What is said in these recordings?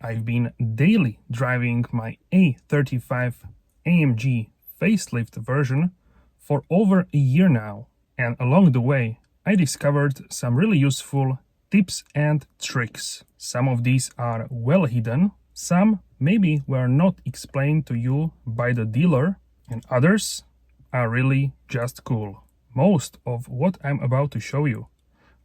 I've been daily driving my A35 AMG facelift version for over a year now, and along the way I discovered some really useful tips and tricks. Some of these are well hidden, some maybe were not explained to you by the dealer, and others are really just cool. Most of what I'm about to show you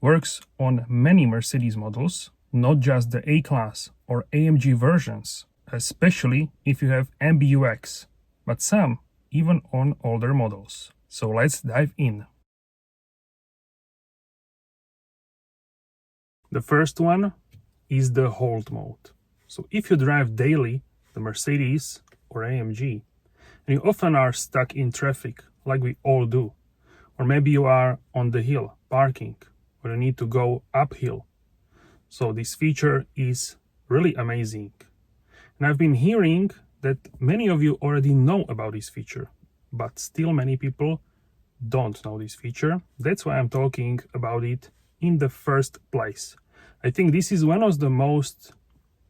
works on many Mercedes models, not just the A-Class or AMG versions, especially if you have MBUX, but some even on older models. So let's dive in. The first one is the hold mode. So if you drive daily the Mercedes or AMG, and you often are stuck in traffic like we all do, or maybe you are on the hill parking, or you need to go uphill. So this feature is really amazing. And I've been hearing that many of you already know about this feature, but still many people don't know this feature. That's why I'm talking about it in the first place. I think this is one of the most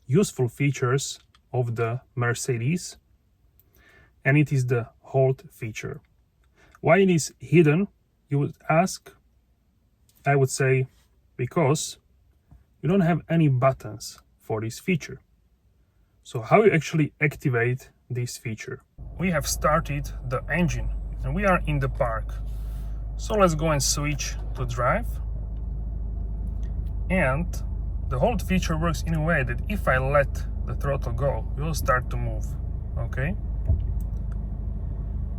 useful features of the Mercedes, and it is the hold feature. Why it is hidden, you would ask? I would say because you don't have any buttons for this feature. So how you actually activate this feature? We have started the engine and we are in the park. So let's go and switch to drive. And the hold feature works in a way that if I let the throttle go, it will start to move, okay?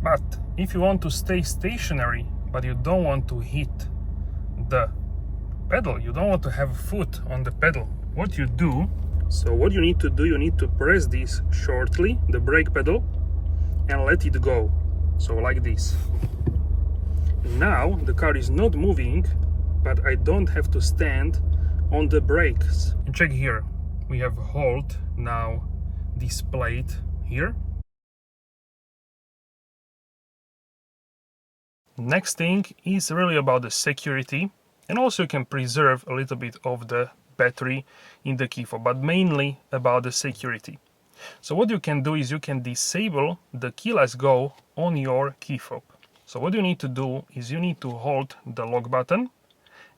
But if you want to stay stationary, but you don't want to hit the pedal, you don't want to have a foot on the pedal, what you need to do, you need to press this shortly, the brake pedal, and let it go. So like this. Now the car is not moving, but I don't have to stand on the brakes. And check here, we have hold now displayed here. Next thing is really about the security, and also you can preserve a little bit of the battery in the key fob, but mainly about the security. So what you can do is you can disable the keyless go on your key fob. So what you need to do is you need to hold the lock button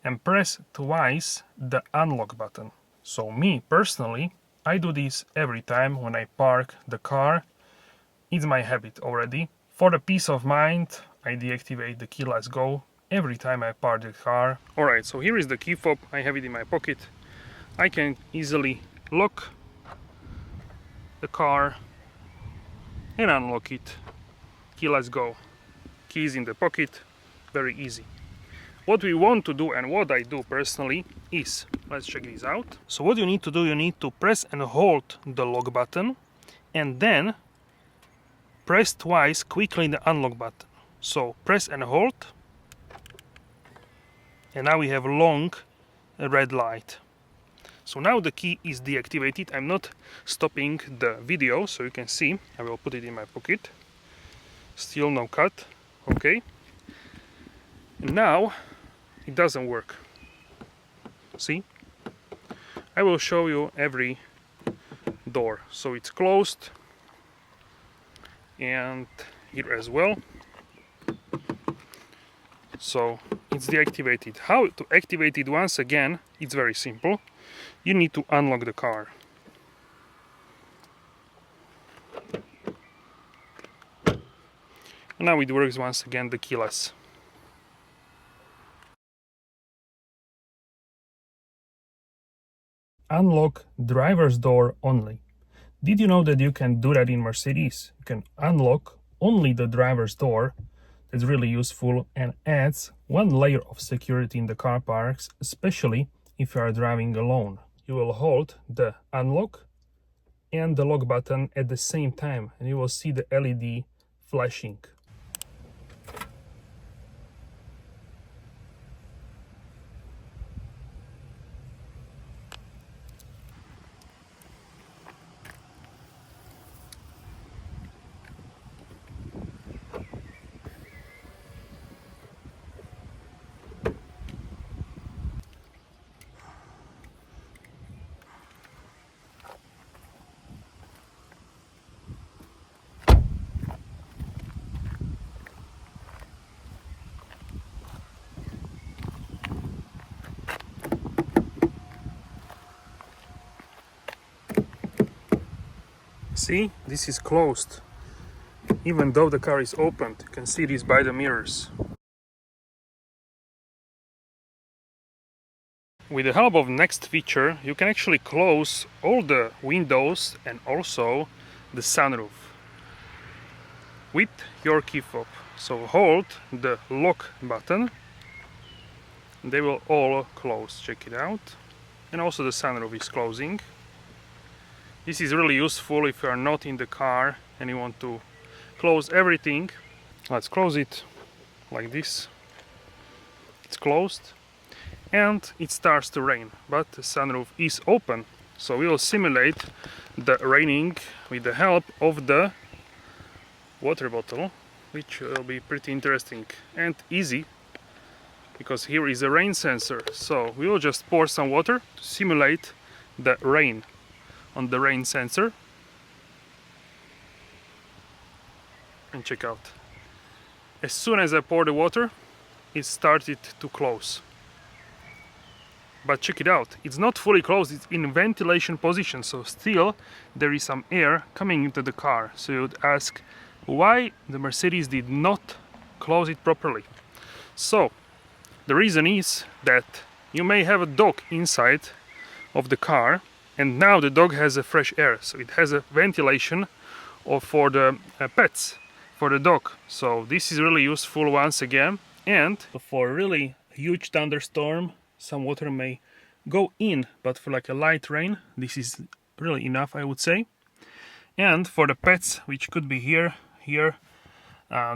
and press twice the unlock button. So me personally, I do this every time when I park the car. It's my habit already. For the peace of mind, I deactivate the keyless go every time I park the car. Alright, so here is the key fob. I have it in my pocket. I can easily lock the car and unlock it. Keyless go. Keys in the pocket. Very easy. What we want to do and what I do personally is, let's check this out. So what you need to do, you need to press and hold the lock button and then press twice quickly the unlock button. So press and hold, and now we have long red light. So now the key is deactivated. I'm not stopping the video, so you can see. I will put it in my pocket. Still no cut. Okay. And now it doesn't work. See? I will show you every door. So it's closed, and here as well. So it's deactivated. How to activate it once again? It's very simple. You need to unlock the car. And now it works once again, the keyless. Unlock driver's door only. Did you know that you can do that in Mercedes? You can unlock only the driver's door. That's really useful and adds one layer of security in the car parks, especially if you are driving alone. You will hold the unlock and the lock button at the same time, and you will see the LED flashing. See, this is closed. Even though the car is opened, you can see this by the mirrors. With the help of next feature, you can actually close all the windows and also the sunroof with your key fob. So hold the lock button, they will all close. Check it out. And also the sunroof is closing. This is really useful if you are not in the car and you want to close everything. Let's close it like this. It's closed and it starts to rain, but the sunroof is open. So we will simulate the raining with the help of the water bottle, which will be pretty interesting and easy because here is a rain sensor. So we will just pour some water to simulate the rain on the rain sensor. And check out. As soon as I pour the water, it started to close. But check it out, it's not fully closed, it's in ventilation position, so still there is some air coming into the car. So you would ask why the Mercedes did not close it properly. So the reason is that you may have a dog inside of the car and now the dog has a fresh air, so it has a ventilation for the pets, for the dog. So this is really useful once again. And for a really huge thunderstorm, some water may go in, but for like a light rain, this is really enough, I would say. And for the pets, which could be here,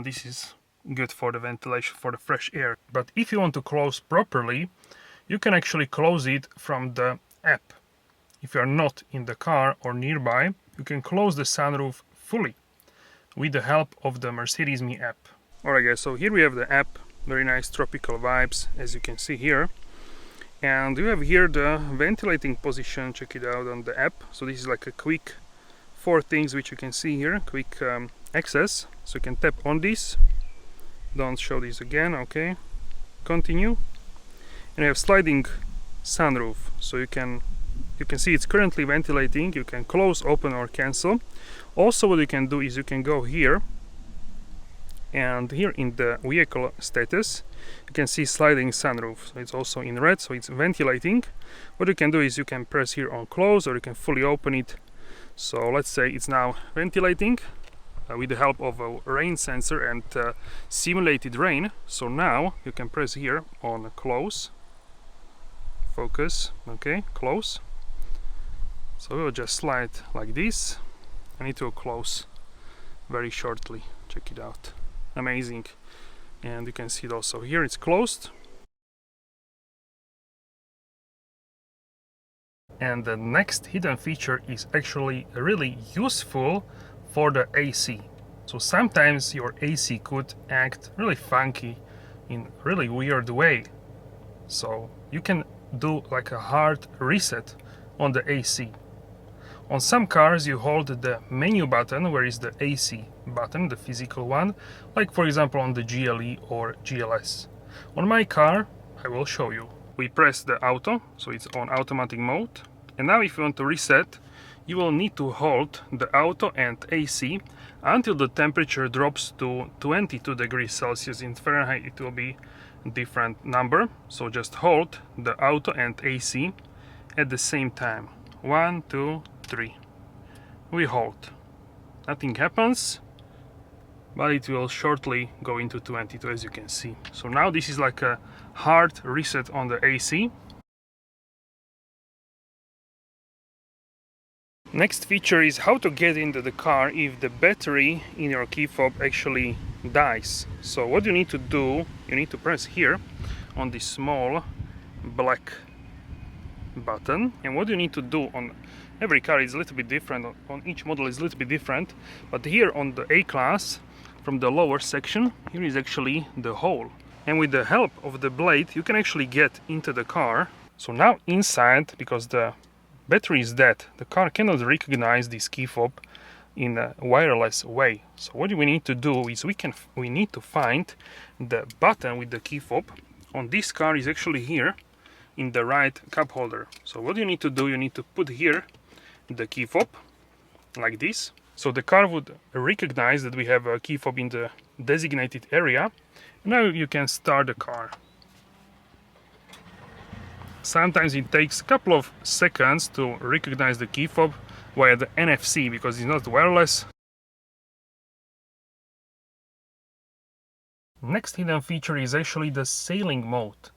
this is good for the ventilation, for the fresh air. But if you want to close properly, you can actually close it from the app. If you are not in the car or nearby, you can close the sunroof fully with the help of the Mercedes Me app. Alright guys, so here we have the app, very nice tropical vibes, as you can see here. And you have here the ventilating position, check it out on the app. So this is like a quick 4 things which you can see here, quick access. So you can tap on this, don't show this again, okay, continue. And you have sliding sunroof, so you can see it's currently ventilating. You can close, open or cancel. Also what you can do is you can go here, and here in the vehicle status you can see sliding sunroof, so it's also in red, so it's ventilating. What you can do is you can press here on close or you can fully open it. So let's say it's now ventilating with the help of a rain sensor and simulated rain. So now you can press here on close, focus, okay, close. So we'll just slide like this and it will close very shortly. Check it out, amazing. And you can see it also here, it's closed. And the next hidden feature is actually really useful for the AC. So sometimes your AC could act really funky in a really weird way. So you can do like a hard reset on the AC. On some cars you hold the menu button, where is the AC button, the physical one, like for example on the GLE or GLS. On my car, I will show you. We press the auto, so it's on automatic mode. And now if you want to reset, you will need to hold the auto and AC until the temperature drops to 22 degrees Celsius. In Fahrenheit it will be a different number. So just hold the auto and AC at the same time. 1, 2, 3. We hold. Nothing happens, but it will shortly go into 22, as you can see. So now this is like a hard reset on the AC. Next feature is how to get into the car if the battery in your key fob actually dies. So what you need to do, you need to press here on this small black button, and what you need to do on every car is a little bit different, on each model is a little bit different, but here on the A-Class, from the lower section, here is actually the hole, and with the help of the blade you can actually get into the car. So now inside, because the battery is dead, the car cannot recognize this key fob in a wireless way. So what we need to do is we need to find the button with the key fob. On this car is actually here in the right cup holder. So what you need to do, you need to put here the key fob, like this. So the car would recognize that we have a key fob in the designated area. Now you can start the car. Sometimes it takes a couple of seconds to recognize the key fob via the NFC because it's not wireless. Next hidden feature is actually the sailing mode.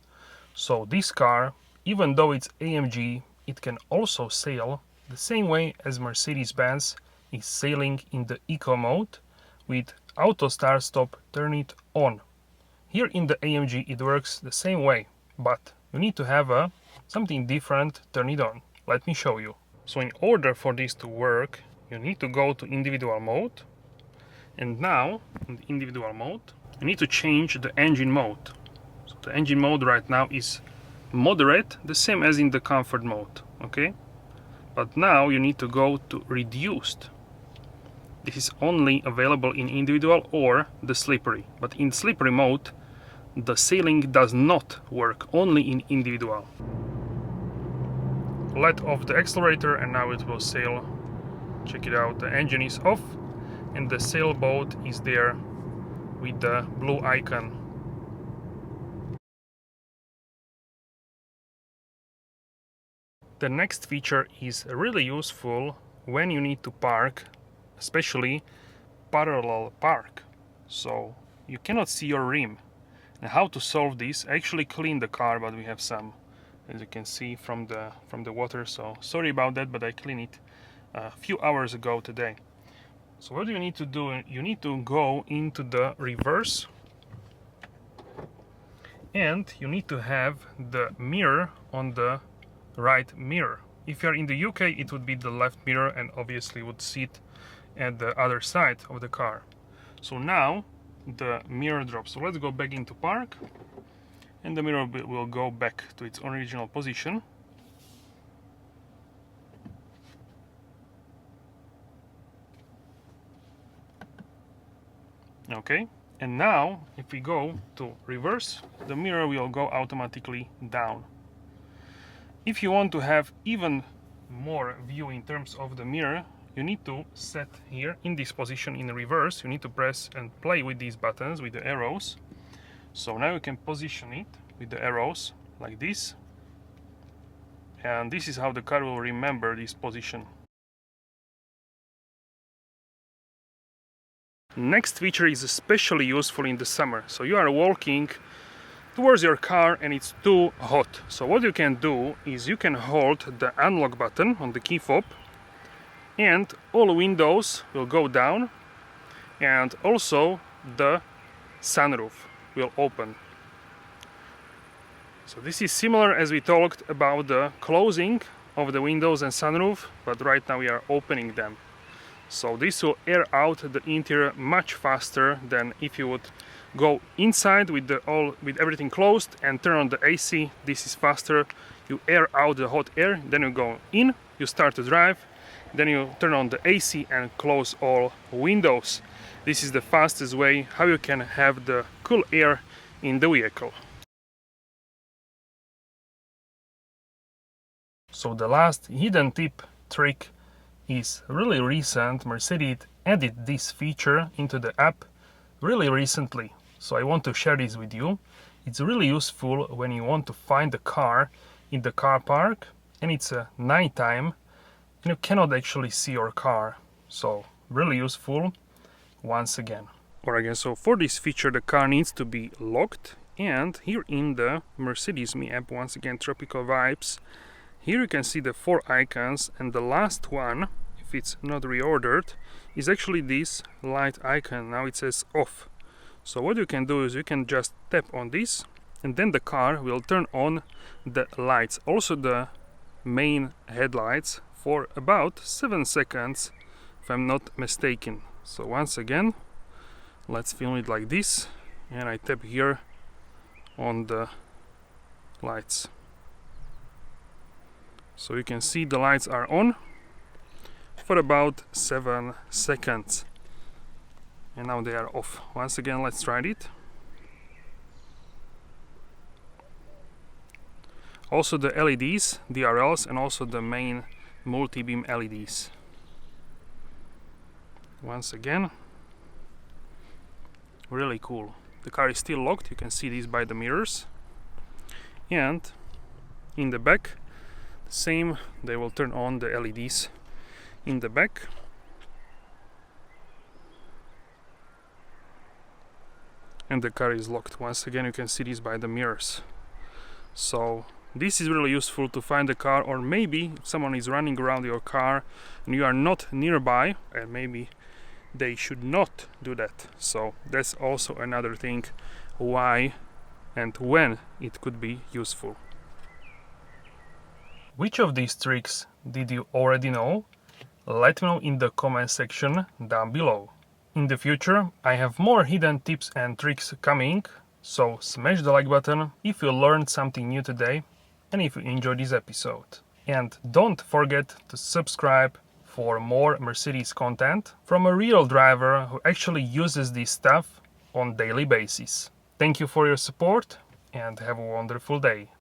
So this car, even though it's AMG, it can also sail the same way as Mercedes-Benz is sailing in the eco mode with auto start stop turn it on. Here in the AMG it works the same way, but you need to have something different turn it on. Let me show you. So in order for this to work, you need to go to individual mode, and now in the individual mode you need to change the engine mode. So the engine mode right now is moderate, the same as in the comfort mode, okay? But now you need to go to reduced. This is only available in individual or the slippery, but in slippery mode the sailing does not work, only in individual. Let off the accelerator and now it will sail. Check it out, the engine is off and the sailboat is there with the blue icon. The next feature is really useful when you need to park, especially parallel park. So you cannot see your rim. And how to solve this? I actually cleaned the car, but we have some, as you can see, from the water. So sorry about that, but I cleaned it a few hours ago today. So what do you need to do? You need to go into the reverse, and you need to have the mirror on the right mirror. If you're in the UK, it would be the left mirror, and obviously would sit at the other side of the car. So now the mirror drops. So let's go back into park, and the mirror will go back to its original position. Okay, and now if we go to reverse, the mirror will go automatically down. If you want to have even more view in terms of the mirror, you need to set here in this position in reverse. You need to press and play with these buttons, with the arrows. So now you can position it with the arrows like this, and this is how the car will remember this position. Next feature is especially useful in the summer. So you are walking towards your car and it's too hot. So what you can do is you can hold the unlock button on the key fob, and all windows will go down, and also the sunroof will open. So this is similar as we talked about the closing of the windows and sunroof, but right now we are opening them. So this will air out the interior much faster than if you would go inside with everything closed and turn on the AC. This is faster. You air out the hot air, then you go in, you start to drive, then you turn on the AC and close all windows. This is the fastest way how you can have the cool air in the vehicle. So the last hidden tip trick is really recent. Mercedes added this feature into the app really recently. So I want to share this with you. It's really useful when you want to find the car in the car park and it's nighttime and you cannot actually see your car. So really useful once again. So for this feature the car needs to be locked, and here in the Mercedes Me app, once again Tropical Vibes, here you can see the 4 icons, and the last one, if it's not reordered, is actually this light icon. Now it says off. So what you can do is you can just tap on this and then the car will turn on the lights, also the main headlights, for about 7 seconds if I'm not mistaken. So once again, let's film it like this, and I tap here on the lights. So you can see the lights are on for about 7 seconds. And now they are off. Once again, let's try it. Also the LEDs, DRLs, and also the main multi-beam LEDs. Once again, really cool. The car is still locked, you can see this by the mirrors. And in the back, the same, they will turn on the LEDs in the back. And the car is locked. Once again, you can see this by the mirrors. So this is really useful to find the car, or maybe if someone is running around your car and you are not nearby, and maybe they should not do that. So that's also another thing why and when it could be useful. Which of these tricks did you already know? Let me know in the comment section down below. In the future, I have more hidden tips and tricks coming, so smash the like button if you learned something new today and if you enjoyed this episode. And don't forget to subscribe for more Mercedes content from a real driver who actually uses this stuff on daily basis. Thank you for your support and have a wonderful day.